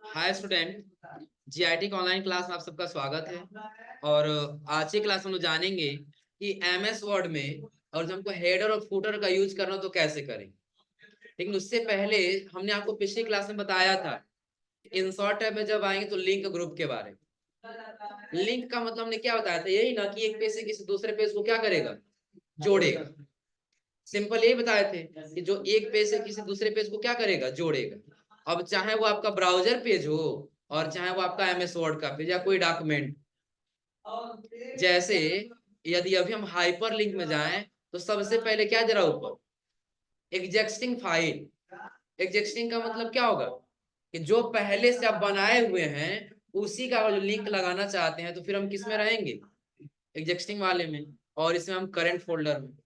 Hi student, GIT का online class में आप सबका स्वागत है। और आज की क्लास हम लोग जानेंगे कि एमएस वर्ड में और जब हमको हेडर और फुटर का यूज करना हो तो कैसे करें। लेकिन उससे पहले हमने आपको पिछली क्लास में बताया था इंसर्ट टैब में जब आएंगे तो लिंक ग्रुप के बारे में। लिंक का मतलब हमने क्या बताया था, यही ना कि एक पेज से किसी दूसरे पेज को क्या करेगा, जोड़ेगा। सिंपल यही बताए थे कि जो एक पेज से किसी दूसरे पेज को क्या करेगा, जोड़ेगा। अब चाहे वो आपका ब्राउजर पेज हो और चाहे वो आपका एमएस वर्ड का पेज या कोई डॉक्यूमेंट। जैसे यदि अभी हम हाइपर लिंक में जाएं तो सबसे पहले क्या जरा ऊपर एग्जिस्टिंग फाइल। एग्जिस्टिंग का मतलब क्या होगा कि जो पहले से आप बनाए हुए हैं उसी का जो लिंक लगाना चाहते हैं तो फिर हम किस में रहेंगे, एग्जिस्टिंग वाले में। और इसमें हम करंट फोल्डर में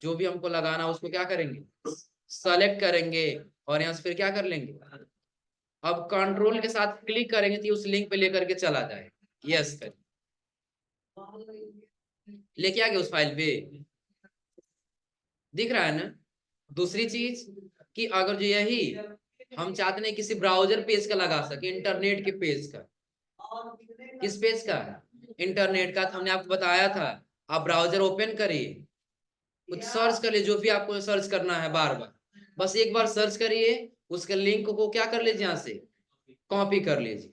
जो भी हमको लगाना उसको क्या करेंगे, सेलेक्ट करेंगे और यहाँ से फिर क्या कर लेंगे, अब कंट्रोल के साथ क्लिक करेंगे तो उस लिंक पे लेकर के चला जाए। यस कर लेके आ गए उस फाइल पे, दिख रहा है ना। दूसरी चीज कि अगर जो यही हम चाहते हैं किसी ब्राउजर पेज का लगा सके, इंटरनेट के पेज का, किस पेज का, इंटरनेट का, तो हमने आपको बताया था आप ब्राउजर ओपन करिए, कुछ सर्च करिए, जो भी आपको सर्च करना है बार बार, बस एक बार सर्च करिए, उसके लिंक को क्या कर लीजिए, यहाँ से कॉपी कर लीजिए।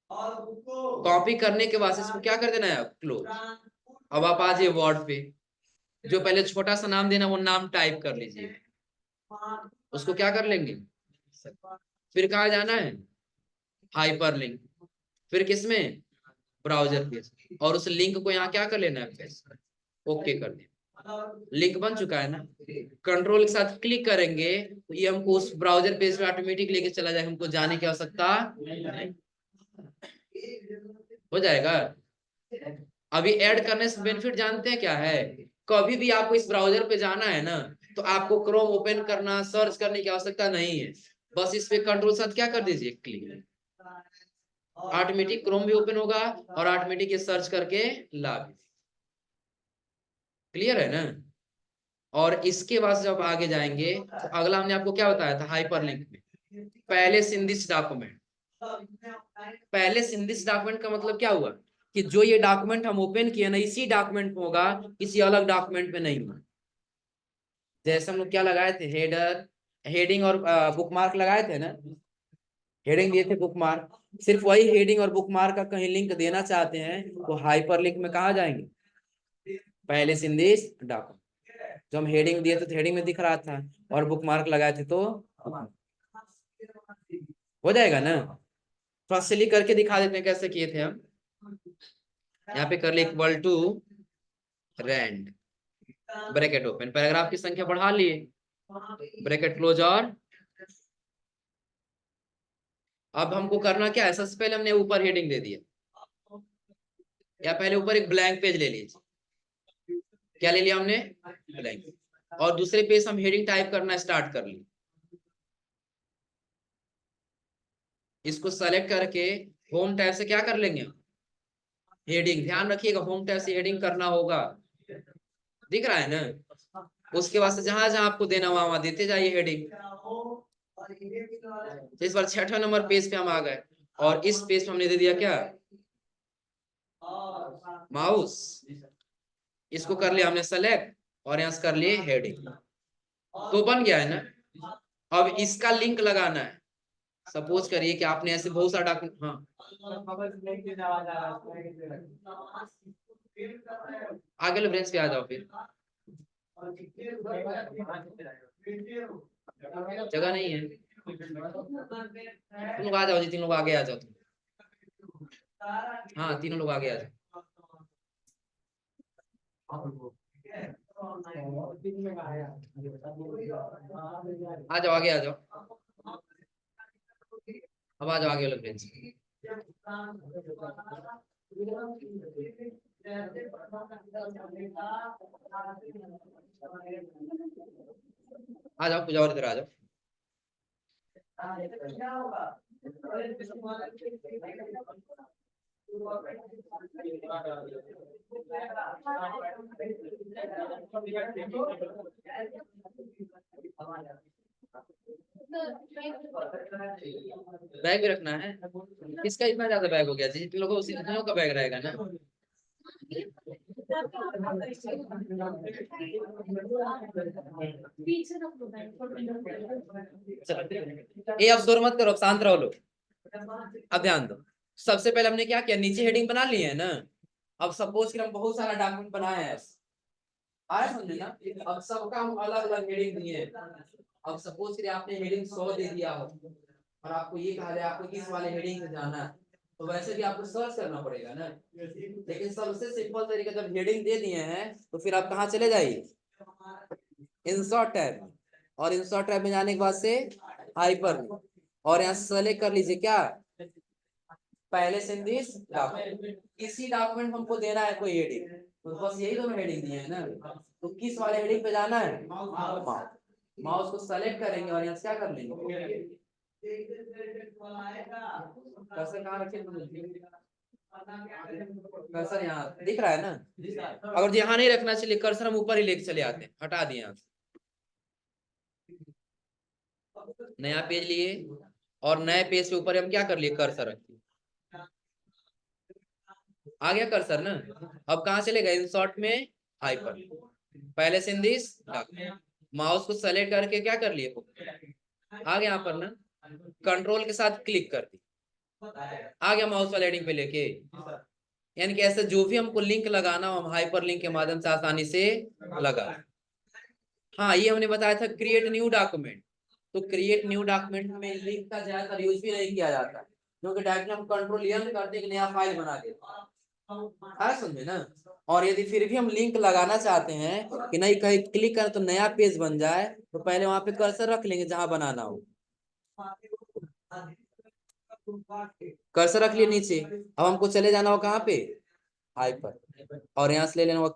कॉपी करने के बाद इसको क्या कर देना है, क्लोज। अब आप आ जाइए वर्ड पे, जो पहले छोटा सा नाम देना वो नाम टाइप कर लीजिए, उसको क्या कर लेंगे, फिर कहाँ जाना है, हाइपर लिंक, फिर किसमें, ब्राउजर पेज, और उस लिंक को यहाँ क्या कर लेना है, पेस्ट, ओके कर देना। लिंक बन चुका है ना। कंट्रोल के साथ क्लिक करेंगे तो ये हमको उस ब्राउजर पेज पे ऑटोमेटिक लेके चला जाए, हमको जाने की आवश्यकता नहीं, हो जाएगा। अभी ऐड करने से बेनिफिट जानते हैं क्या है, कभी भी आपको इस ब्राउजर पे जाना है ना तो आपको क्रोम ओपन करना, सर्च करने की आवश्यकता नहीं है। बस इस पे कंट्रोल साथ क्या कर दीजिए, क्लिक, ऑटोमेटिक क्रोम भी ओपन होगा और ऑटोमेटिक ये सर्च करके ला भी। क्लियर है ना। और इसके बाद जब आगे जाएंगे तो अगला हमने आपको क्या बताया था, हाइपरलिंक में पहले सिंदिस डॉक्यूमेंट। पहले सिंदिस डॉक्यूमेंट का मतलब क्या हुआ कि जो ये डॉक्यूमेंट हम ओपन किए ना इसी डॉक्यूमेंट में होगा, किसी अलग डॉक्यूमेंट में नहीं होगा। जैसे हम लोग क्या लगाए थे, हेडर, हेडिंग और बुकमार्क लगाए थे ना, हेडिंग दिए थे, बुकमार्क, सिर्फ वही हेडिंग और बुकमार्क का कहीं लिंक देना चाहते हैं तो हाइपर लिंक में कहा जाएंगे, पहले सिंदिस डॉक्यूमेंट। जो हम हेडिंग दिए थे तो हेडिंग में दिख रहा था और बुकमार्क लगाए थे तो हो जाएगा ना। थोड़ा सिली करके दिखा देते हैं कैसे किए थे हम। यहाँ पे कर ले equal to rand, bracket open, paragraph की संख्या बढ़ा लिए, ब्रैकेट क्लोज। और अब हमको करना क्या है, सबसे पहले हमने ऊपर हेडिंग दे दिया, या पहले ऊपर एक ब्लैंक पेज ले लीजिए, क्या ले लिया हमने, ब्लैंक। और दूसरे पेज हम हेडिंग टाइप करना स्टार्ट कर ली, इसको सेलेक्ट करके होम टैब से क्या कर लेंगे, हेडिंग, ध्यान रखिएगा होम टैब से हेडिंग करना होगा, दिख रहा है ना। उसके बाद से जहां जहां आपको देना वहां वहां देते जाइए हेडिंग। तो इस बार 6ठा नंबर पेज पे हम आ गए और इस पेज पे हमने दे दिया क्या, माउस, इसको कर लिया हमने सेलेक्ट और यहाँ से कर लिए हेडिंग, तो बन गया है ना। अब इसका लिंक लगाना है, सपोज करिए कि आपने ऐसे बहुत सारा डॉक्यूमेंट, हाँ आगे लो ब्रेंच पे आ जाओ, फिर जगह नहीं है, तुम लोग आ जाओ जी, तीन लोग आगे आ जाओ तुम, हाँ तीनों लोग आगे आ जाओ, आ जाओ आगे आ जाओ, अब आ जाओ आगे वाले ब्रेंच, आ जाओ पूजा और इधर आ जाओ। बैग भी रखना है। किसका इतना ज्यादा बैग हो गया? जितने लोगों उसी उतने का बैग रहेगा ना। ये अब शोर मत करो, शांत रहो लोग। अब ध्यान दो, सबसे पहले हमने क्या किया, नीचे हेडिंग बना ली है ना। अब सपोज कि हम बहुत सारा डॉक्यूमेंट बनाए हैं, आया समझे ना। अब सबका हम अलग अलग हेडिंग दिए हैं। अब सपोज कि आपने हेडिंग 100 दे दिया हो और आपको ये कहा जाए आपको किस वाले हेडिंग से जाना है, तो वैसे भी आपको सर्च करना पड़ेगा ना। लेकिन सबसे सिंपल तरीका, जब हेडिंग दे दिए हैं तो फिर आप कहाँ चले जाइए, इंसर्ट टैब। और इंसर्ट टैब में जाने के बाद से हाइपर, और यहाँ सेलेक्ट कर लीजिए क्या, पहले से दिस डॉक्यूमेंट। इसी डॉक्यूमेंट हमको देना है कोई हेडिंग, तो बस यही दोनों हेडिंग दिए हैं ना। तो किस वाले हेडिंग पे जाना है, माउस को सेलेक्ट करेंगे और यहाँ क्या कर लेंगे, कर्सर कहाँ रखे, कर्सर यहाँ दिख रहा है ना। अगर यहाँ नहीं रखना चाहिए कर्सर, हम ऊपर ही लेके चले आते हैं, हटा दिए यहाँ से। नया पेज लिए और नए पेज के ऊपर हम क्या कर लिए, कर्सर रख दिए। आ गया कर्सर ना। अब कहाँ चले गए, इंसर्ट में हाइपर, पहले से दिस माउस को सेलेक्ट करके क्या कर लिए, आ गया यहाँ पर ना। कंट्रोल के साथ क्लिक कर दी, आ गया माउस वाले हेडिंग पे लेके। यानी कि ऐसे जो भी हमको लिंक लगाना हो, हम हाइपर लिंक के माध्यम से आसानी से लगा। हाँ, ये हमने बताया था क्रिएट न्यू डॉक्यूमेंट। तो क्रिएट न्यू डॉक्यूमेंट में लिंक का ज्यादातर यूज भी नहीं किया जाता, क्योंकि डायरेक्टली हम कंट्रोल एल करते एक नया फाइल बना देते हैं, समझे ना। और यदि फिर भी हम लिंक लगाना चाहते हैं कि नहीं, कहीं क्लिक करें तो नया पेज बन जाए, तो पहले वहां पे कर्सर रख लेंगे जहां बनाना हो। कर्सर रख लिए नीचे। अब हमको चले जाना हो कहाँ पे, हाइपर, और यहाँ से ले लेना होगा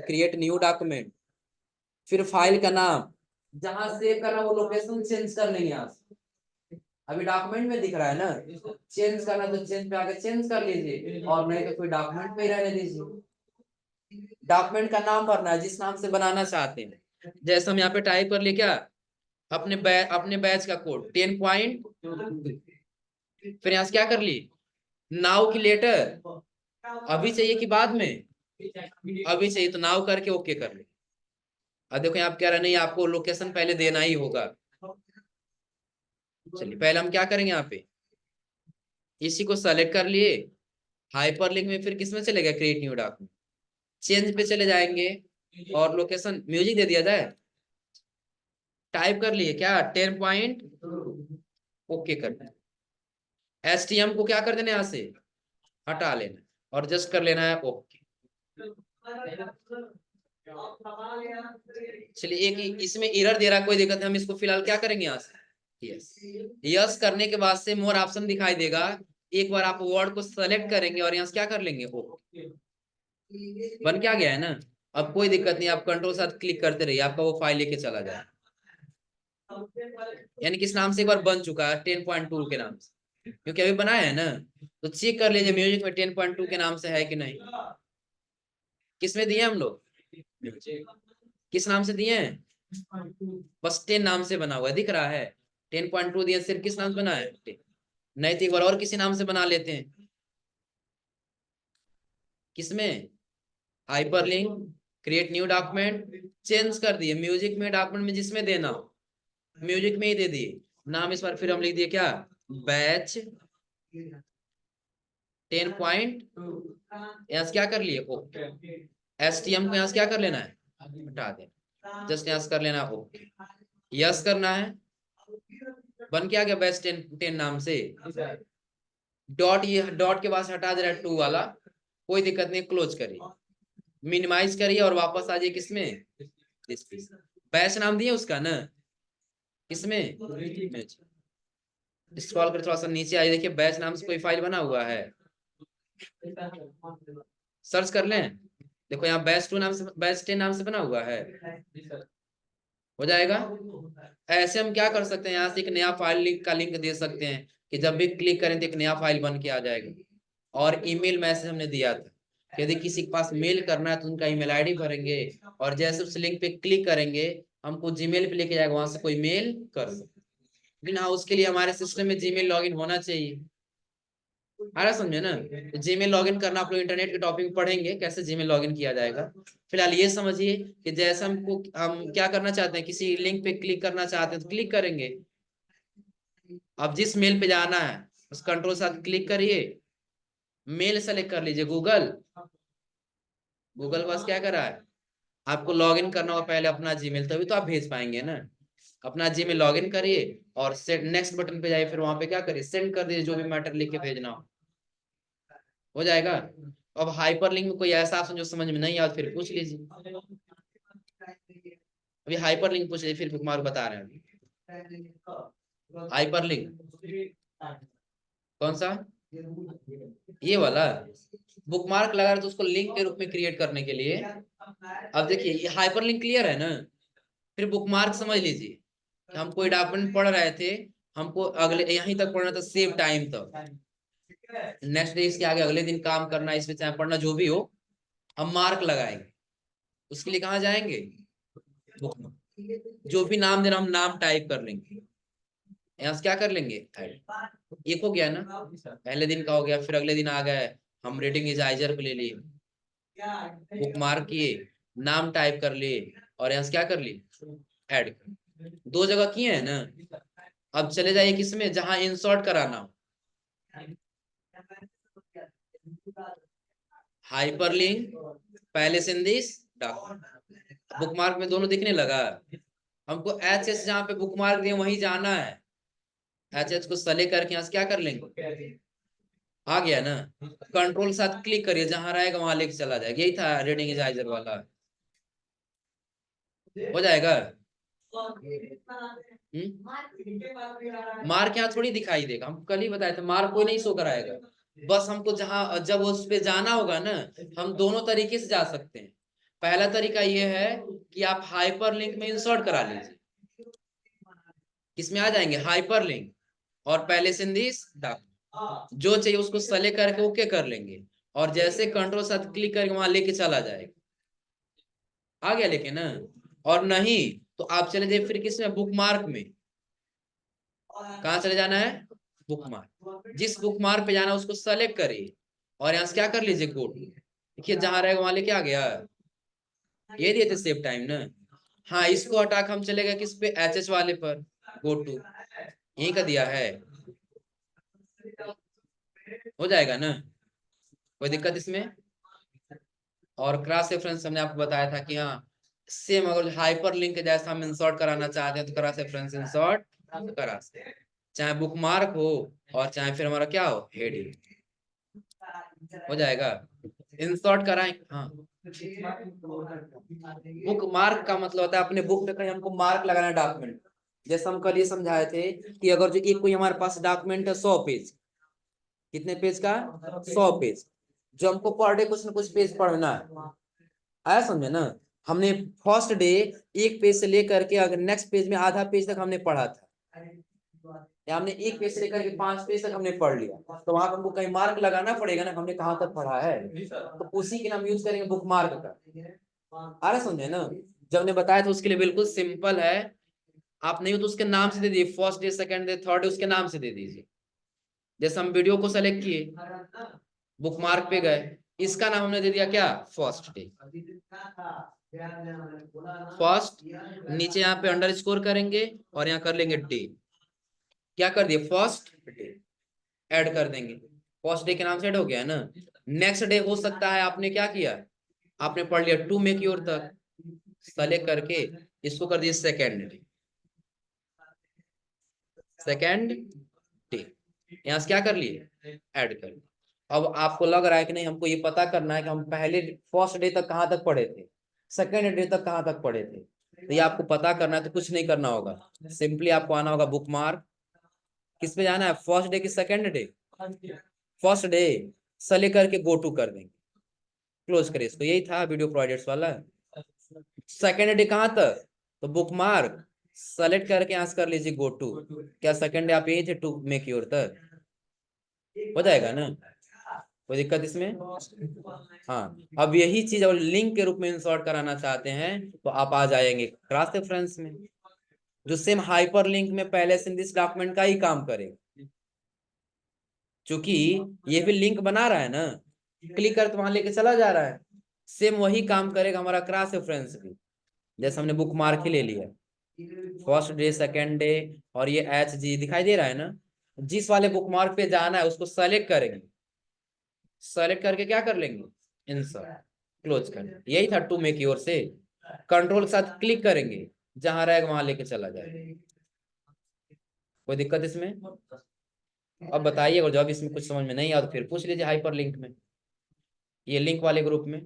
क्रिएट न्यू डॉक्यूमेंट। फिर फाइल का नाम, जहां सेव करना वो लोकेशन चेंज कर लेंगे यहाँ से। अभी डॉक्यूमेंट में दिख रहा है ना, चेंज करना तो चेंज पे आके चेंज कर लीजिए, और नहीं तो कोई डॉक्यूमेंट में ही रहने दीजिए। डॉक्यूमेंट का नाम भरना है जिस नाम से बनाना चाहते हैं। जैसे हम यहाँ पे टाइप कर लिए क्या, अपने बैच का कोड 10.2। फिर यहाँ से क्या कर ली, नाउ की लेटर अभी चाहिए कि बाद में, अभी चाहिए तो नाउ करके ओके कर ले। अब देखो यहाँ कह रहा नहीं, आपको लोकेशन पहले देना ही होगा। चलिए पहले हम क्या करेंगे, यहाँ पे इसी को सेलेक्ट कर लिए, हाइपरलिंक में फिर किसमें चले गए, क्रिएट न्यू डॉक्यूमेंट, चेंज पे चले जाएंगे और लोकेशन म्यूजिक दे दिया जाए। टाइप कर लिए क्या 10. ओके करना है। एसटीएम को क्या कर देना, यहाँ से हटा लेना और जस्ट कर लेना है ओके। चलिए एक इसमें एरर दे रहा है, कोई दिक्कत नहीं, हम इसको फिलहाल क्या करेंगे, यहाँ से यस। यस करने के बाद से मोर ऑप्शन दिखाई देगा, एक बार आप वर्ड को सेलेक्ट करेंगे और यहाँ से क्या कर लेंगे, ओके बन क्या गया है ना। अब कोई दिक्कत नहीं, आप कंट्रोल साथ क्लिक करते रहिए, आपका वो फाइल लेके चला जाए। यानी किस नाम से एक बार बन चुका है, 10.2 के नाम से, क्योंकि अभी बनाया है ना। तो चेक कर लीजिए म्यूजिक में 10.2 के नाम से है कि नहीं। किसमें दिए हम लोग, किस नाम से दिए हैं, बस 10 नाम से बना हुआ है, दिख रहा है 10.2 दिया, सिर्फ किस नाम से बना है, नहीं तो एक बार और किसी नाम से बना लेते हैं। किसमें, hyperlink, create new document, change कर दिए म्यूजिक में, डॉक्यूमेंट में जिसमें देना हो म्यूजिक में ही दे दिए नाम। इस बार फिर हम लिख दिए क्या, बैच 10.2, यहाँ से क्या कर लिए ओके। एसटीएम को यहाँ से क्या कर लेना है, हटा देना, जस्ट यहाँ से कर लेना ओके, यस करना है। बन क्या गया बैच 10 नाम से। डॉट, ये डॉट के पास हटा दे रहा है 2 वाला, कोई दिक्कत नहीं, क्लोज करिए, मिनिमाइज करिए और वापस आ जाइए किसमें, बैच नाम दिए उसका ना, किसमें, स्क्रॉल कर थोड़ा सा नीचे आइए, देखिए बैच नाम से कोई फाइल बना हुआ है, सर्च कर लें, देखो यहाँ बैच 2 नाम से, बैच 10 नाम से बना हुआ है, हो जाएगा। ऐसे हम क्या कर सकते हैं, यहाँ से एक नया फाइल लिंक का लिंक दे सकते हैं कि जब भी क्लिक करें तो एक नया फाइल बन के आ जाएगा। और ईमेल मैसेज हमने दिया था, यदि किसी के पास मेल करना है तो उनका ईमेल आईडी भरेंगे और जैसे उस लिंक पे क्लिक करेंगे हमको जीमेल पे लेके जाएगा, वहां से कोई मेल कर सकते। लेकिन हाँ, उसके लिए हमारे सिस्टम में जीमेल लॉगिन होना चाहिए। आ रहा समझे ना? तो जीमेल लॉगिन करना आप लोग इंटरनेट के टॉपिक में पढ़ेंगे, कैसे जीमेल लॉगिन किया जाएगा। फिलहाल ये समझिए कि जैसे हम क्या करना चाहते हैं, किसी लिंक पे क्लिक करना चाहते हैं तो क्लिक करेंगे। अब जिस मेल पे जाना है उस कंट्रोल साथ क्लिक करिए, मेल सेलेक्ट कर लीजिए, गूगल। गूगल बस क्या कर रहा है, आपको लॉगिन करना होगा पहले अपना जीमेल, तभी तो आप भेज पाएंगे ना। अपना जीमेल लॉगिन करिए और सेट नेक्स्ट बटन पे जाइए, फिर वहां पे क्या करिए, सेंड कर दीजिए जो भी मैटर लिख के भेजना हो जाएगा। अब हाइपर लिंक में कोई ऐसा ऑप्शन जो समझ में नहीं आया फिर पूछ लीजिए। अभी हाइपर लिंक पूछ लीजिए, फिर कुमार बता रहे हैं। हाइपर लिंक कौन सा, ये वाला बुकमार्क लगा रहे तो उसको लिंक के रूप में क्रिएट करने के लिए। अब देखिए ये हाइपर लिंक क्लियर है ना। फिर बुकमार्क समझ लीजिए, हम कोई डॉक्यूमेंट पढ़ रहे थे, हमको अगले यहीं तक पढ़ना था, सेव टाइम तक, नेक्स्ट डे इसके आगे अगले दिन काम करना, इसमें चाहे पढ़ना जो भी हो, हम मार्क लगाएंगे। उसके लिए कहाँ जाएंगे, बुकमार्क। जो भी नाम देना हम नाम टाइप कर लेंगे, यहाँ से क्या कर लेंगे, एक हो गया ना, पहले दिन का हो गया। फिर अगले दिन आ गए, हम रेटिंग इजाइजर को ले लिए, बुकमार्क किए, नाम टाइप कर लिए, और यहाँ से क्या कर लिए, ऐड कर। दो जगह किए हैं ना। अब चले जाइए किसमें, जहां इंसर्ट कराना हो, हाइपरलिंक, पहले से दिस डॉक्यूमेंट। बुकमार्क में दोनों दिखने लगा। हमको एच एस जहाँ पे बुकमार्क दिए वहीं जाना है, एच एच को सेलेक्ट करके यहाँ से क्या कर लेंगे, आ गया ना। कंट्रोल साथ क्लिक करिए, जहां रहेगा वहां लेके चला जाएगा। यही था रीडिंग इजाइजर वाला, हो जाएगा। मार्क यहाँ थोड़ी दिखाई देगा, हम कल ही बताए थे, मार्क कोई नहीं शो कराएगा। बस हमको जहां जब उस पे जाना होगा ना, हम दोनों तरीके से जा सकते हैं। पहला तरीका ये है कि आप हाइपर लिंक में इंसर्ट करा लीजिए, किसमें आ जाएंगे, हाइपर लिंक, और पहले से दिस जो चाहिए उसको सेलेक्ट करके ओके कर लेंगे, और जैसे कंट्रोल साथ क्लिक करके वहां लेके चला जाएगा, आ गया लेके ना। और नहीं तो आप चले जाइए फिर किसमें, बुक मार्क में। कहाँ चले जाना है, बुक मार्क। जिस बुक मार्क पे जाना है उसको सेलेक्ट करिए, और यहाँ से क्या कर लीजिए, गो टू। देखिए जहां रहेगा वहां लेके आ गया, ये दिए थे सेव टाइम ना। हाँ, इसको हटा के हम चले गए किस पे, एच एच वाले पर, गो टू, यही का दिया है, हो जाएगा ना, कोई दिक्कत इसमें। और क्रॉस रेफरेंस हमने आपको बताया था कि हाँ सेम, अगर हाइपर लिंक जैसा हम इंसर्ट कराना चाहते हैं तो क्रॉस रेफरेंस इंसर्ट करा सकते हैं, चाहे बुक मार्क हो और चाहे फिर हमारा क्या हो, हेडिंग, हो जाएगा। इंसर्ट कराएं, हाँ। बुक मार्क का मतलब होता है अपने बुक में कहीं हमको मार्क लगाना है डॉक्यूमेंट। जैसे हम कल ये समझाए थे कि अगर जो एक कोई हमारे पास डॉक्यूमेंट है 100 पेज, कितने पेज का, 100 पेज, जो हमको पर डे कुछ ना कुछ पेज पढ़ना है, आया समझे ना। हमने फर्स्ट डे एक पेज से लेकर के अगर नेक्स्ट पेज में आधा पेज तक हमने पढ़ा था, या हमने एक पेज से लेकर के 5 पेज तक हमने पढ़ लिया, तो वहां हमको कहीं मार्क लगाना पड़ेगा ना, हमने कहाँ तक पढ़ा है, तो उसी के नाम यूज करेंगे बुक मार्क का। आ रहा समझे ना। जब ने बताया था उसके लिए बिल्कुल सिंपल है, आप नहीं हो तो उसके नाम से दे दीजिए, first day second day third day उसके नाम से दे दीजिए। जैसे हम वीडियो को सेलेक्ट किए, बुक मार्क पे गए, इसका नाम हमने दे दिया क्या, फर्स्ट डे। फर्स्ट, नीचे यहाँ पे अंडरस्कोर करेंगे और यहाँ कर लेंगे डे, क्या कर दिए, फर्स्ट डे, ऐड कर देंगे, फर्स्ट डे के नाम से ऐड हो गया ना। नेक्स्ट डे हो सकता है आपने क्या किया, आपने पढ़ लिया टू मेक योर तक, सेलेक्ट करके इसको कर दिए सेकेंड डे, सेकेंड डे, यहाँ से क्या कर लिए, ऐड कर। अब आपको लग रहा है कि नहीं, हमको ये पता करना है कि हम पहले फर्स्ट डे तक कहाँ तक पढ़े थे, सेकेंड डे तक कहाँ तक पढ़े थे, तो ये आपको पता करना है। तो कुछ नहीं करना होगा, सिंपली आपको आना होगा बुक मार्क, किस पे जाना है, फर्स्ट डे की second day, first day, select करके गो टू कर देंगे, क्लोज करिए इसको। यही था वीडियो प्रोजेक्ट्स वाला। सेकेंड डे कहाँ तक, तो बुक मार्क सेलेक्ट करके यहाँ से कर लीजिए गो टू। क्या सेकेंड डे आप यही थे, टू मेक योर तक, हो जाएगा ना। कोई दिक्कत इसमें? हाँ, अब यही चीज और लिंक के रूप में इंसर्ट कराना चाहते हैं तो आप आ जाएंगे क्रॉस रेफरेंस में, जो सेम हाइपर लिंक में पहले से दिस डॉक्यूमेंट का ही काम करेगा। क्योंकि ये भी लिंक बना रहा है ना, क्लिक कर तो वहां लेके चला जा रहा है, सेम वही काम करेगा हमारा क्रॉस रेफरेंस भी। जैसे हमने बुक मार्क ही ले लिया, फर्स्ट डे, सेकेंड डे, और ये HG दिखाई दे रहा है ना, जिस वाले बुक मार्क पे जाना है उसको सेलेक्ट करेंगे, सेलेक्ट करके क्या कर लेंगे, इंसर्ट, क्लोज कर, यही था टू मेक योर से। कंट्रोल के साथ क्लिक करेंगे, जहां रहेगा वहां लेके चला जाएगा। कोई दिक्कत इसमें? अब बताइए, और जब इसमें कुछ समझ में नहीं आया तो फिर पूछ लीजिए हाइपर लिंक में, ये लिंक वाले ग्रुप में।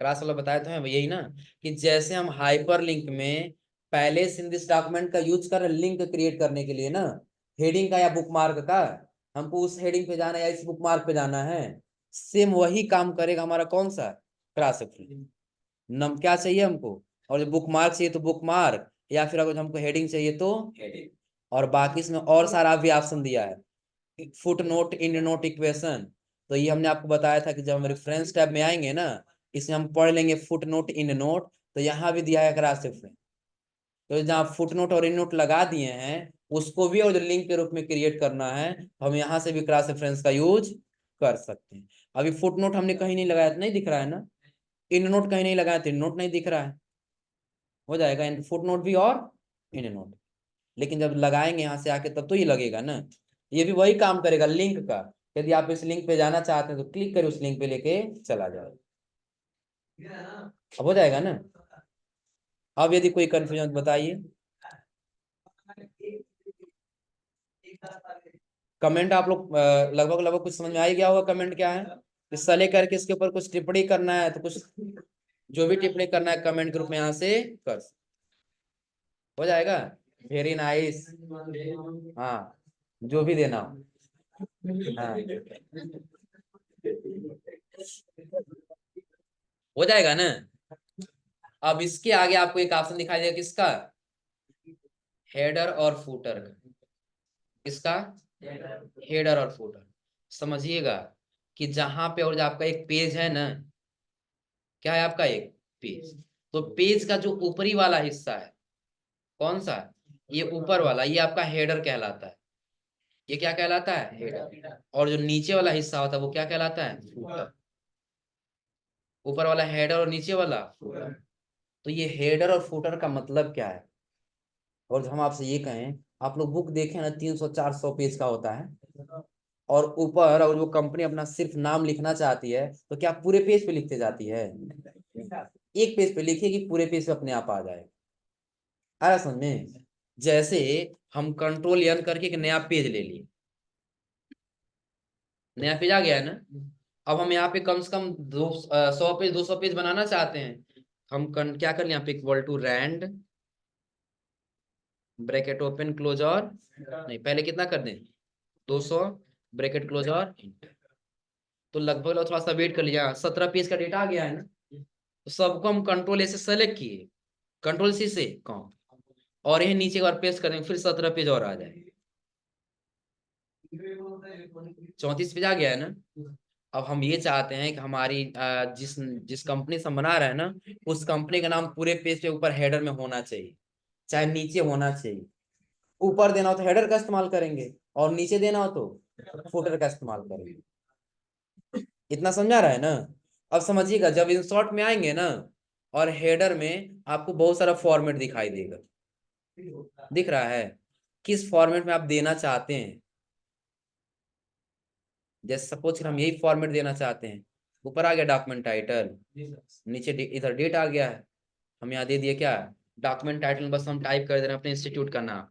क्लास वाला बताया तो है यही ना, कि जैसे हम हाइपर लिंक में पहले से दिस डॉक्यूमेंट का यूज कर लिंक क्रिएट करने के लिए ना, हेडिंग का या बुक मार्क का, हमको उस हेडिंग पे जाना है या इस बुक मार्क पे जाना है, सेम वही काम करेगा हमारा कौन सा, क्लास नम क्या चाहिए हमको, और जो बुक मार्क चाहिए तो बुक मार्क, या फिर अगर हमको हेडिंग चाहिए तो हेडिंग। और बाकी इसमें और सारा भी ऑप्शन दिया है, footnote, endnote, equation. तो ये हमने आपको बताया था कि जब हम रेफरेंस टैब में आएंगे ना, इसमें हम पढ़ लेंगे फुट नोट, इंड नोट। तो यहाँ भी दिया है क्रॉस रेफरेंस, तो जहाँ फुट नोट और इंड नोट लगा दिए हैं, उसको भी और लिंक के रूप में क्रिएट करना है तो हम यहाँ से भी क्रॉस रेफरेंस का यूज कर सकते हैं। अभी फुट नोट हमने कहीं नहीं लगाया तो नहीं दिख रहा है ना, इंड नोट कहीं नहीं लगाया तो इंड नोट नहीं दिख रहा है, हो जाएगा फुट नोट भी और इंड नोट। लेकिन जब लगाएंगे यहाँ से आके तब तो ये लगेगा ना, ये भी वही काम करेगा लिंक का। यदि आप इस लिंक पे जाना चाहते हैं तो क्लिक करिए, उस लिंक पे लेके चला जाए, अब हो जाएगा ना। अब यदि कोई कंफ्यूजन बताइए, कमेंट आप लोग लगभग लगभग कुछ समझ में आ ही गया होगा कमेंट क्या है। इस सले करके इसके ऊपर कुछ टिप्पणी करना है तो कुछ, जो भी टिप्पणी करना है कमेंट ग्रुप में यहाँ से कर, हो जाएगा। वेरी नाइस, हाँ, जो भी देना हो, हाँ, हो जाएगा ना। अब इसके आगे आपको एक ऑप्शन दिखाई देगा किसका, हेडर और फूटर का। किसका, हेडर और फूटर। समझिएगा कि जहां पे और आपका एक पेज है ना, क्या है आपका एक पेज, तो पेज का जो ऊपरी वाला हिस्सा है, कौन सा, ये ऊपर वाला, ये आपका हेडर कहलाता है। ये क्या कहलाता है, हेडर। और जो नीचे वाला हिस्सा होता है वो क्या कहलाता है, फूटर। ऊपर वाला हेडर और नीचे वाला फूटर। तो ये हेडर और फूटर का मतलब क्या है, और जो हम आपसे ये कहें, आप लोग बुक देखें ना, 300-400 पेज का होता है, और ऊपर और वो कंपनी अपना सिर्फ नाम लिखना चाहती है तो क्या पूरे पेज पे लिखते जाती है, एक पेज पे लिखेगी, पूरे पेज पे अपने आप आ जाए। आया समझ में? जैसे हम कंट्रोल N करके एक नया पेज ले लिए, नया पेज आ गया है ना। अब हम यहाँ पे कम से कम 100 पेज, 200 पेज बनाना चाहते हैं। क्या कर ले, यहाँ पे equal to rand, bracket open close, और नहीं, पहले कितना कर दें, 200, ब्रैकेट क्लोज और enter। तो लगभग लगभग थोड़ा सा वेट कर लिया, 17 पेज का डेटा आ गया है ना। तो सबको हम कंट्रोल A से सेलेक्ट किए, कंट्रोल C से कॉम, और यही नीचे एक बार पेस्ट करें, फिर 17 पेज और आ जाए, 34 पेज आ गया है ना। अब हम ये चाहते हैं कि हमारी जिस जिस कंपनी से हम बना रहे हैं ना, उस कंपनी का नाम पूरे पेज पे ऊपर हेडर में होना चाहिए, चाहे नीचे होना चाहिए। ऊपर देना हो तो हेडर का इस्तेमाल करेंगे, और नीचे देना हो तो फुटर का इस्तेमाल करेंगे। इतना समझा रहा है ना। अब समझिएगा, जब इंसर्ट में आएंगे ना, और हेडर में आपको बहुत सारा फॉर्मेट दिखाई देगा, दिख रहा है, किस फॉर्मेट में आप देना चाहते हैं। जैसे सपोज हम यही फॉर्मेट देना चाहते हैं, ऊपर आ गया डॉक्यूमेंट टाइटल, नीचे इधर डेट आ गया है, हम यहाँ दे दिए क्या, डॉक्यूमेंट टाइटल, बस हम टाइप कर दे रहे हैं अपने इंस्टीट्यूट का नाम।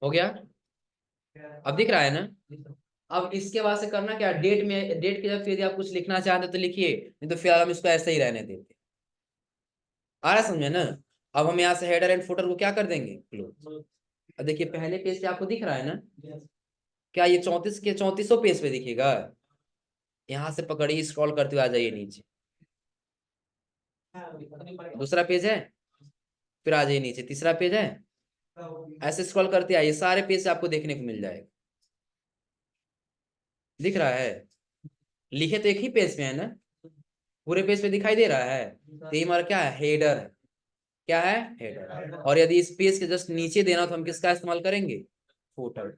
हो गया, अब दिख रहा है ना। अब इसके बाद से करना क्या, डेट में, डेट की जगह फिर आप कुछ लिखना चाहते तो लिखिए, नहीं तो फिर हम इसको ऐसे ही रहने देते। आ रहा समझे ना। अब हम यहाँ से हेडर एंड फुटर को क्या कर देंगे, क्लोज। अब देखिए पहले पेज पे आपको दिख रहा है ना, क्या ये 34 के 3400 पेज पे दिखेगा? यहां से पकड़िए, स्क्रॉल करते हुए आ जाइए नीचे, दूसरा पेज है, फिर आ जाइए नीचे, तीसरा पेज है, ऐसे स्क्रॉल करते आइए, सारे पेज आपको देखने को मिल जाएगा। दिख रहा है? लिखे तो एक ही पेज पे है ना, पूरे पेज पे दिखाई दे रहा है। तो ये हमारा क्या है, हेडर है। क्या है, हेडर। और यदि इस पेज के जस्ट नीचे देना तो हम किसका इस्तेमाल करेंगे, फुटर।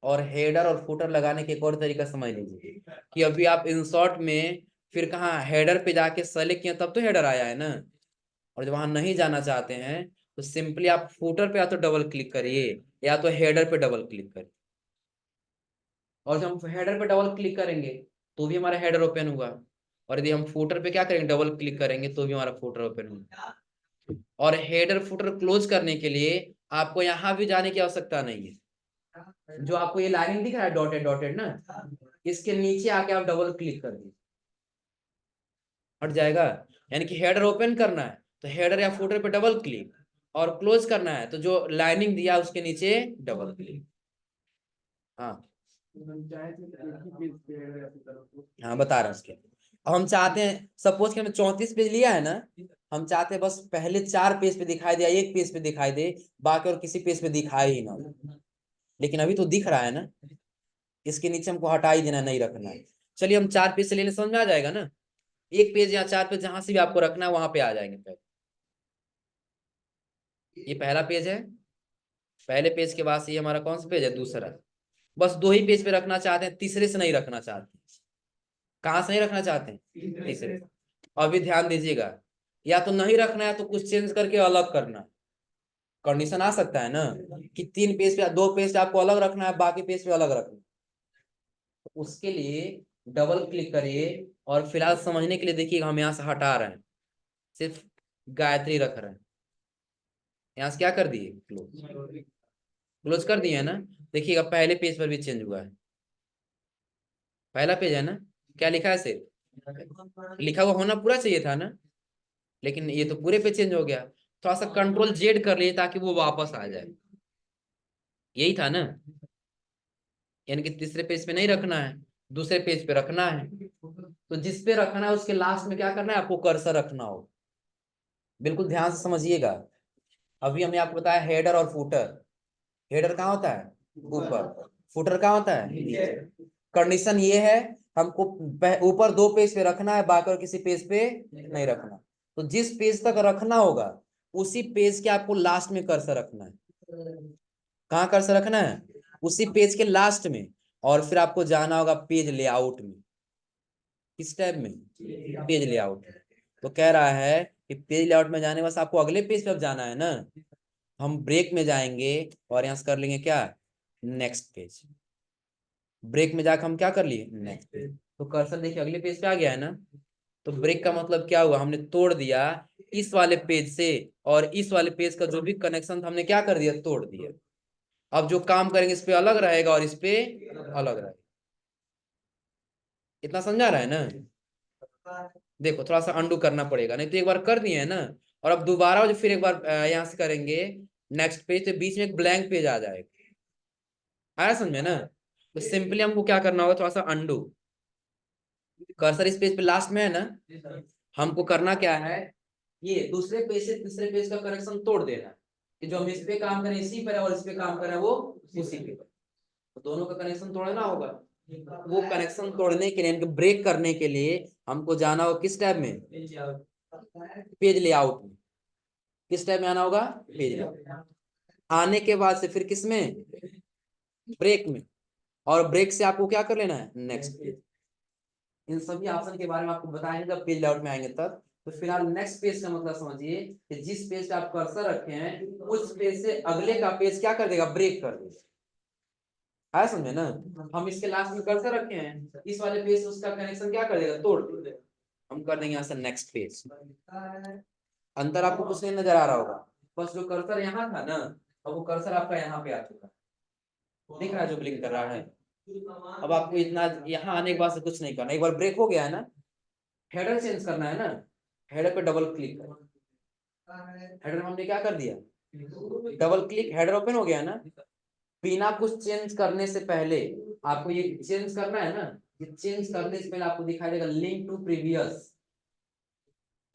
और हेडर और फुटर लगाने के एक और तरीका समझ लीजिए कि अभी आप इंसर्ट में फिर कहाँ हेडर पे जाके सेलेक्ट किया तब तो हेडर आया है ना, और जब वहां नहीं जाना चाहते हैं तो सिंपली आप फुटर पे या तो डबल क्लिक करिए या तो हेडर पे डबल क्लिक करिए। और जब हम हेडर पे डबल क्लिक करेंगे तो भी हमारा हेडर ओपन होगा, और यदि हम फुटर पे क्या करेंगे, डबल क्लिक करेंगे तो भी हमारा फुटर ओपन होगा। और हेडर फुटर क्लोज करने के लिए आपको यहाँ भी जाने की आवश्यकता नहीं है। जो आपको ये लाइन दिख रहा है डॉटेड डॉटेड ना, इसके नीचे आके आप डबल क्लिक कर दीजिए, हट जाएगा। यानी कि हेडर ओपन करना है तो हेडर या फुटर पे डबल क्लिक, और क्लोज करना है तो जो लाइनिंग दिया उसके नीचे डबल क्लिक। हाँ हाँ, बता रहे हैं उसके। अब हम चाहते हैं, सपोज कि हमें 34 पेज लिया है ना, हम चाहते हैं बस पहले 4 पेज पे दिखाई दे, एक पेज पे दिखाई दे, बाकी और किसी पेज पे दिखाई ही ना। लेकिन अभी तो दिख रहा है ना, इसके नीचे हमको हटा ही देना, नहीं रखना है। चलिए हम 4 पेज से लेने, समझ में आ जाएगा ना। एक पेज या 4 पेज जहां से भी आपको रखना है वहां पे आ जाएंगे पहले। ये पहला पेज है, पहले पेज के बाद से ये हमारा कौन सा पेज है, दूसरा। बस 2 ही पेज पे रखना चाहते हैं, तीसरे से नहीं रखना चाहते। कहाँ से नहीं रखना चाहते हैं, तीसरे। अभी ध्यान दीजिएगा, या तो नहीं रखना है तो कुछ चेंज करके अलग करना। कंडीशन आ सकता है ना कि 3 पेज पे, 2 पेज पे आपको अलग रखना है, बाकी पेज पे अलग रखना है। तो उसके लिए डबल क्लिक करिए, और फिलहाल समझने के लिए देखिएगा, हम यहाँ से हटा रहे हैं, सिर्फ गायत्री रख रहे हैं। यहाँ से क्या कर दिए, क्लोज। क्लोज कर दिए है ना। देखिएगा पहले पेज पर भी चेंज हुआ है, पहला पेज है ना, क्या लिखा है, सिर्फ लिखा हुआ होना पूरा चाहिए था ना, लेकिन ये तो पूरे पे चेंज हो गया। थोड़ा सा कंट्रोल जेड कर लिए ताकि वो वापस आ जाए, यही था ना। यानी कि तीसरे पेज पे नहीं रखना है, दूसरे पेज पे रखना है। तो जिस पे रखना है उसके लास्ट में क्या करना है, आपको कर्सर रखना हो। बिल्कुल ध्यान से समझिएगा। अभी हमने आपको बताया हेडर और फुटर। हेडर कहाँ होता है, ऊपर। फुटर कहाँ होता है, नीचे। कंडीशन ये है, हमको ऊपर 2 पेज पे रखना है, बाकी और किसी पेज पे नहीं रखना। तो जिस पेज तक रखना होगा उसी पेज के आपको लास्ट में कर्सर रखना है। कहाँ कर्सर रखना है, उसी पेज के लास्ट में। और फिर आपको जाना होगा पेज लेआउट में। किस टैब में, पेज लेआउट। तो कह रहा है कि पेज लेआउट में जाने बस आपको अगले पेज पे अब जाना है ना। हम ब्रेक में जाएंगे और यहाँ से कर लेंगे क्या, नेक्स्ट पेज। ब्रेक में जाकर हम क्या कर लिए, नेक्स्ट पेज। तो कर्सर देखिए अगले पेज पे आ गया है ना। तो ब्रेक का मतलब क्या हुआ, हमने तोड़ दिया इस वाले पेज से, और इस वाले पेज का जो भी कनेक्शन था हमने क्या कर दिया, तोड़ दिया। अब जो काम करेंगे इस पे अलग रहेगा और इस पे अलग रहेगा। इतना समझा रहा है ना। देखो थोड़ा सा अंडू करना पड़ेगा, नहीं तो एक बार कर दिए है ना, और अब दोबारा जो फिर एक बार यहाँ से करेंगे नेक्स्ट पेज, तो बीच में एक ब्लैंक पेज आ जाएगा। आया समझ में ना। तो सिंपली हमको क्या करना होगा, थोड़ा सा अंडू। कर्सर इस पेज पे लास्ट में है ना, हमको करना क्या है, ये दूसरे पेज से तीसरे पेज का कनेक्शन तोड़ देना है। कि जो हम इस पे काम करें इसी पर, और इस पे काम करें वो उसी पे। तो दोनों का कनेक्शन तोड़ना होगा। वो कनेक्शन तोड़ने के लिए, ब्रेक करने के लिए हमको जाना होगा किस टैब में, पेज लेआउट में। किस टैब में आना होगा, पेज लेआउट। आने के बाद से फिर किस में, ब्रेक में। और ब्रेक से आपको क्या कर लेना है, नेक्स्ट पेज। इन सभी ऑप्शन के बारे में आपको बताएंगे जब पेज लेआउट में आएंगे तब। तो फिलहाल नेक्स्ट पेज का मतलब समझिए कि जिस पेज पे आप कर्सर रखे हैं उस पेज से अगले का पेज क्या कर देगा, ब्रेक कर देगा। आया समझे ना। हम इसके लास्ट में कर्सर रखे हैं, इस वाले पेज से उसका कनेक्शन क्या कर देगा, तोड़ देगा। हम कर देंगे यहाँ से नेक्स्ट पेज। अंतर आपको कुछ नहीं नजर आ रहा होगा, बस जो कर्सर यहाँ था ना, अब वो कर्सर आपका यहाँ पे आ चुका है, दिख रहा है जो ब्लिंक कर रहा है। अब आपको इतना यहाँ आने के बाद से कुछ नहीं करना, एक बार ब्रेक हो गया है ना, हेडर चेंज करना है ना, हेडर पे डबल क्लिक करें। हेडर में हमने क्या कर दिया, डबल क्लिक, हेडर ओपन हो गया ना। बिना कुछ चेंज करने से पहले आपको ये चेंज करना है ना, ये चेंज करने से पहले आपको दिखाई देगा लिंक टू प्रीवियस।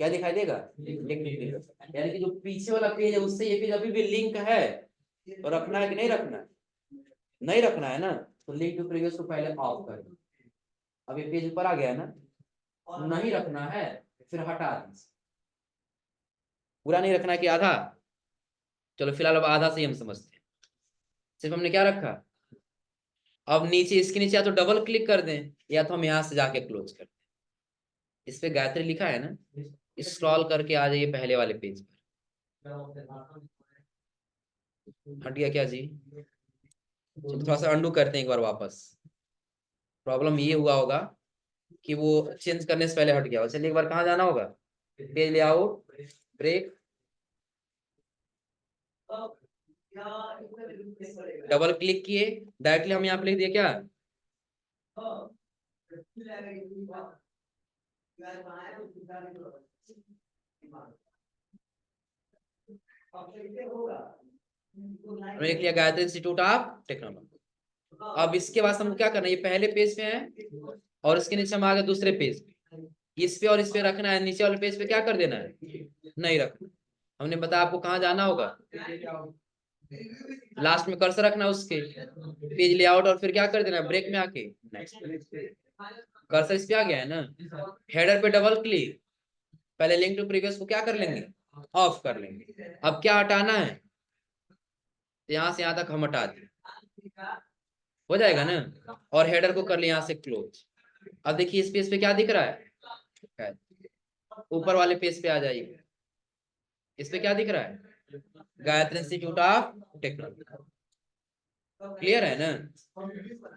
क्या दिखाई देगा? लिंक टू प्रीवियस, यानी कि जो पीछे वाला पेज है उससे ये पेज अभी भी लिंक है, तो रखना है कि नहीं रखना है? नहीं रखना है ना, तो लिंक टू प्रीवियस को पहले ऑफ कर दो। अब ये पेज ऊपर आ गया है ना, नहीं रखना है फिर हटा दीजिए। पूरा नहीं रखना है कि आधा? चलो फिलहाल अब आधा से ही हम समझते हैं। सिर्फ हमने क्या रखा, अब नीचे इसके नीचे या तो डबल क्लिक कर दें या तो हम यहाँ से जाके क्लोज कर दें। इस पे गायत्री लिखा है ना, स्क्रॉल करके आ जाइए पहले वाले पेज पर। हट गया क्या जी? चलो थोड़ा सा अंडू करते हैं एक बार वापस। प्रॉब्लम ये हुआ होगा कि वो चेंज करने से पहले हट गया। चलिए एक बार कहाँ जाना होगा, page layout, break, double click किए, डायरेक्टली हम यहाँ पे लिख दिए क्या, हमने लिख लिया गायत्री इंस्टीट्यूट ऑफ टेक्नोलॉजी। अब इसके बाद हमको क्या करना है, ये पहले पेज पे है और इसके नीचे हम आ गए दूसरे पेज पे। इस पे और इस पे रखना है, नीचे वाले पेज पे क्या कर देना है, नहीं रखना। हमने बताया आपको कहाँ जाना होगा, लास्ट में कर्सर रखना उसके, पेज लेआउट, और फिर क्या कर देना है, ब्रेक में आके नेक्स्ट। कर्सर इस पे आ गया है ना, हेडर पे डबल क्लिक, पहले लिंक टू प्रीवियस को क्या कर लेंगे, ऑफ कर लेंगे। अब क्या हटाना है, यहाँ से यहाँ तक हम हटा दें, हो जाएगा ना, और हेडर को कर लिया यहाँ से क्लोज। अब देखिए इस पेज पे क्या दिख रहा है, ऊपर वाले पेज पे आ जाइए, इस पे क्या दिख रहा है, Gayatri institute of technology. Clear है ना?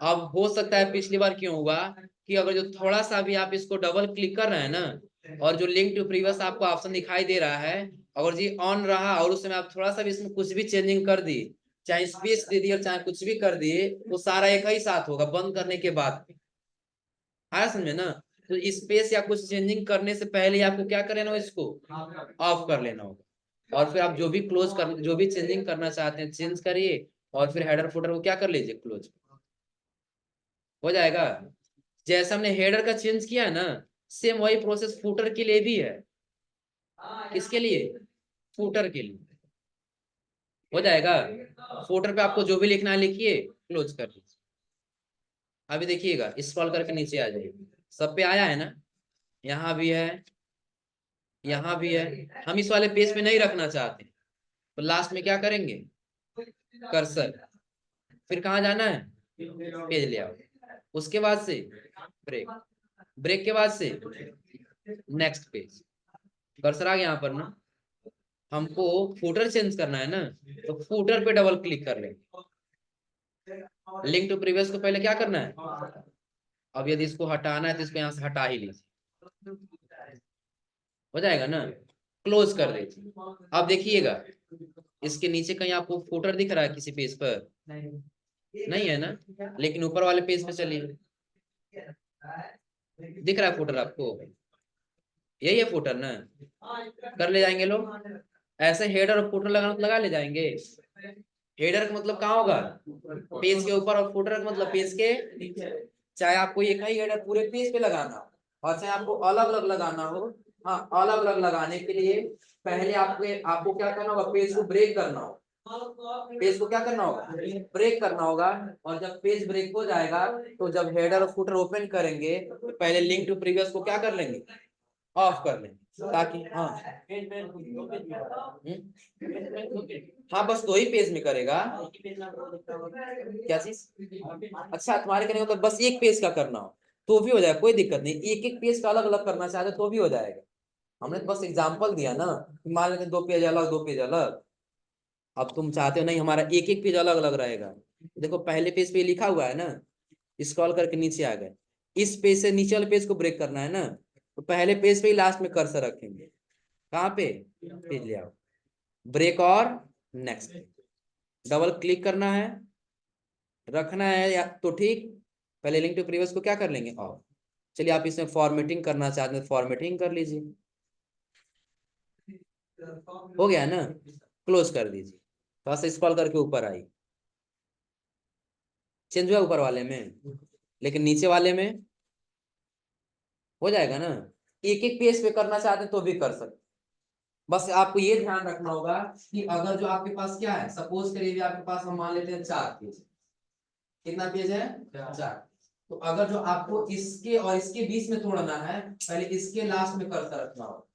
अब हो सकता है पिछली बार क्यों हुआ कि अगर जो थोड़ा सा भी आप इसको डबल क्लिक कर रहे हैं ना, और जो लिंक टू प्रीवियस आपको ऑप्शन दिखाई दे रहा है, अगर जी ऑन रहा और उस समय आप थोड़ा सा भी इसमें कुछ भी चेंजिंग कर दी, चाहे स्पेस दे दी और चाहे कुछ भी कर दिए, वो सारा एक ही साथ होगा बंद करने के बाद। आया समझे ना? तो स्पेस या कुछ चेंजिंग करने से पहले आपको क्या कर लेना हो, इसको ऑफ कर लेना होगा, और फिर आप जो भी क्लोज कर, जो भी चेंजिंग करना चाहते हैं चेंज करिए, और फिर हेडर फुटर को क्या कर लीजिए, क्लोज, हो जाएगा। जैसे हमने हेडर का चेंज किया है ना, सेम वही प्रोसेस फुटर के लिए भी है। किसके लिए, फुटर के लिए, हो जाएगा। फुटर पे आपको जो भी लिखना है लिखिए, क्लोज कर दीजिए। अभी देखिएगा स्क्रॉल करके नीचे आ जाइए, सब पे आया है ना, यहाँ भी है, यहाँ भी है। हम इस वाले पेज पे नहीं रखना चाहते, तो लास्ट में क्या करेंगे, कर्सर, फिर कहाँ जाना है, पेज लेआउट, उसके बाद से ब्रेक, ब्रेक के बाद से नेक्स्ट पेज। कर्सर आ गया यहाँ पर ना, हमको फुटर चेंज करना है ना, तो फुटर पे डबल क्लिक कर लेंगे। लिंक टू प्रीवियस को पहले क्या करना है, अब यदि इसको हटाना है तो इसको यहाँ से हटा ही लीजिए, हो जाएगा ना, क्लोज कर दीजिए। अब देखिएगा इसके नीचे कहीं आपको फुटर दिख रहा है किसी पेज पर, नहीं है ना, लेकिन ऊपर वाले पेज पे चलिए, दिख रहा है फुटर आपको, यही है फुटर ना, कर ले जाएंगे लोग। ऐसे हेडर और फुटर लगाना तो लगा ले जाएंगे। हेडर का मतलब कहाँ होगा, पेज के ऊपर, और फुटर का मतलब पेज के नीचे। चाहे आपको एक ही हेडर पूरे पेज पे लगाना हो और चाहे आपको अलग अलग लगाना हो, हाँ अलग अलग लगाने के लिए पहले आपको क्या करना होगा, पेज को ब्रेक करना होगा, पेज को क्या करना होगा, ब्रेक करना होगा। और जब पेज ब्रेक हो जाएगा तो जब हेडर और फुटर ओपन करेंगे तो पहले लिंक टू प्रीवियस को क्या कर लेंगे, ऑफ कर लेंगे, ताकि हाँ हाँ बस दो ही पेज में करेगा। क्या चीज, अच्छा तुम्हारे कहने का मतलब बस एक पेज का करना हो तो भी हो जाएगा, कोई दिक्कत नहीं, एक एक पेज का अलग अलग करना चाहते तो भी हो जाएगा। हमने तो बस एग्जांपल दिया ना, मान लेते दो पेज अलग दो पेज अलग, अब तुम चाहते हो नहीं हमारा एक एक पेज अलग अलग रहेगा। देखो पहले पेज पे लिखा हुआ है ना, स्क्रॉल करके नीचे आ गए, इस पेज से नीचे वाले पेज को ब्रेक करना है ना, तो पहले पेज पे ही लास्ट में कर्सर रखेंगे, कहाँ पे, पेज ले आओ, ब्रेक और नेक्स्ट, डबल क्लिक करना है, रखना है या तो ठीक, पहले लिंक टू प्रीवियस को क्या कर लेंगे, ऑफ। चलिए आप इसमें फॉर्मेटिंग करना चाहते हैं फॉर्मेटिंग कर लीजिए, हो गया ना, क्लोज कर दीजिए, थोड़ा सा स्क्रॉल करके ऊपर आई, चेंज हुआ ऊपर वाले में, लेकिन नीचे वाले में हो जाएगा ना। एक एक पेज पे करना चाहते हैं तो भी कर सकते। बस आपको ये ध्यान रखना होगा कि अगर जो आपके पास क्या है, सपोज करिए आपके पास हम मान लेते हैं 4 पेज। कितना पेज है? 4। तो अगर जो आपको इसके और इसके बीच में तोड़ना है, पहले इसके लास्ट में कर्सर रखना होगा।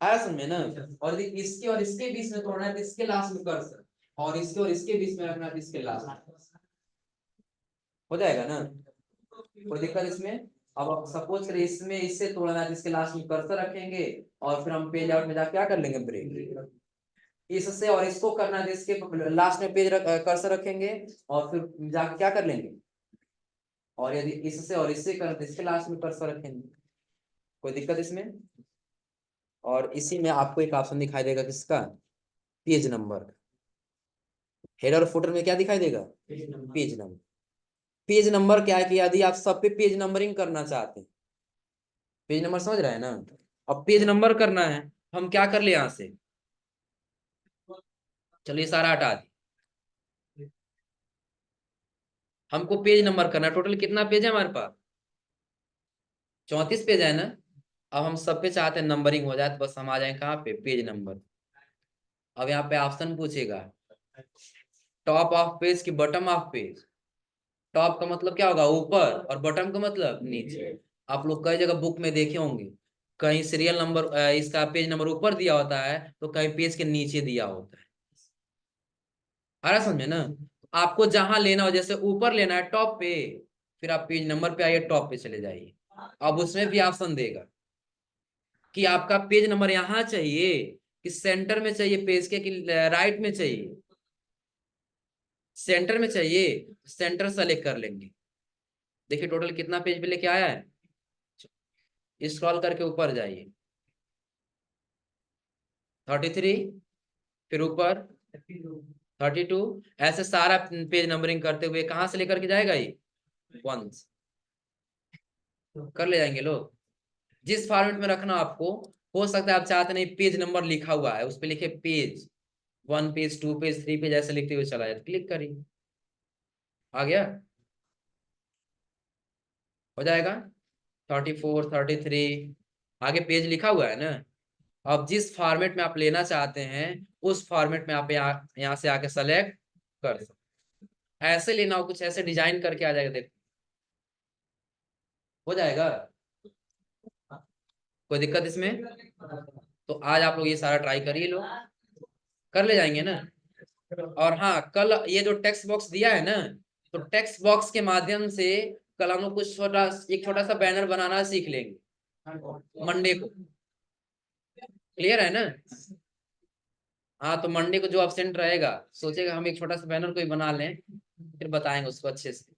आया समझ में ना? और यदि इसके और इसके बीच में तोड़ना है तो इसके लास्ट में कर्सर, और इसके और इसके बीच में रखना है तो इसके लास्ट में। हो जाएगा ना? कोई दिक्कत इसमें? अब सपोज करिए इसमें इससे तोड़ना है, इसके लास्ट में कर्सर रखेंगे और फिर हम पेज आउट में जाकर क्या कर लेंगे, ब्रेक। इससे और इसको करना है, इसके लास्ट में पेज कर्सर रखेंगे और फिर जाके क्या कर लेंगे, और यदि इससे और इससे करना तो इसके लास्ट में कर्सर रखेंगे। कोई दिक्कत इसमें? और इसी में आपको एक ऑप्शन दिखाई देगा किसका, पेज नंबर। हेडर और फुटर में क्या दिखाई देगा, पेज नंबर। पेज नंबर क्या है कि यदि आप सब पे पेज नंबरिंग करना चाहते हैं, पेज नंबर समझ रहे हैं ना, अब पेज नंबर करना है, हम क्या कर ले यहाँ से, चलिए सारा हटा दी। हमको पेज नंबर करना है। टोटल कितना पेज है हमारे पास, 34 पेज है ना। अब हम सब पे चाहते हैं नंबरिंग हो जाए, तो बस हम आ जाए कहाँ पे, पेज नंबर। अब यहाँ पे ऑप्शन पूछेगा टॉप ऑफ पेज की बॉटम ऑफ पेज। टॉप का मतलब क्या होगा, ऊपर, और बॉटम का मतलब नीचे। आप लोग कई जगह बुक में देखे होंगे, कहीं सीरियल नंबर इसका पेज नंबर ऊपर दिया होता है तो कहीं पेज के नीचे दिया होता है। आ रहा समझे ना? आपको जहां लेना हो, जैसे ऊपर लेना है टॉप पे, फिर आप पेज नंबर पे आइए, टॉप पे चले जाइए। अब उसमें भी ऑप्शन देगा कि आपका पेज नंबर यहाँ चाहिए कि सेंटर में चाहिए पेज के, कि राइट में चाहिए। सेंटर में चाहिए, सेंटर सेलेक्ट कर लेंगे। देखिए टोटल कितना पेज पे लेके आया है, स्क्रॉल करके ऊपर जाइए, 33, फिर ऊपर 32। ऐसे सारा पेज नंबरिंग करते हुए कहां से लेकर के जाएगा ये, 1 कर ले जाएंगे लोग। जिस फॉर्मेट में रखना आपको, हो सकता है आप चाहते नहीं पेज नंबर लिखा हुआ है, उस पर लिखे पेज 1 पेज 2 पेज 3 पेज ऐसे लिखते हुए चला जाए, क्लिक करिए, आ गया, हो जाएगा 34 33, आगे पेज लिखा हुआ है ना। अब जिस फॉर्मेट में आप लेना चाहते हैं, उस फॉर्मेट में आप यहाँ से आके सेलेक्ट कर सकते। ऐसे लेना हो, कुछ ऐसे डिजाइन करके आ जाएगा, देखो हो जाएगा। कोई दिक्कत इसमें? तो आज आप लोग ये सारा ट्राई करिए, लोग कर ले जाएंगे ना। और हाँ, कल ये जो टेक्स्ट बॉक्स दिया है ना, तो टेक्स्ट बॉक्स के माध्यम से कल हम लोग कुछ एक छोटा सा बैनर बनाना सीख लेंगे मंडे को। क्लियर है ना? हाँ, तो मंडे को जो एब्सेंट रहेगा, सोचेगा हम एक छोटा सा बैनर कोई बना लें, फिर बताएंगे उसको अच्छे से।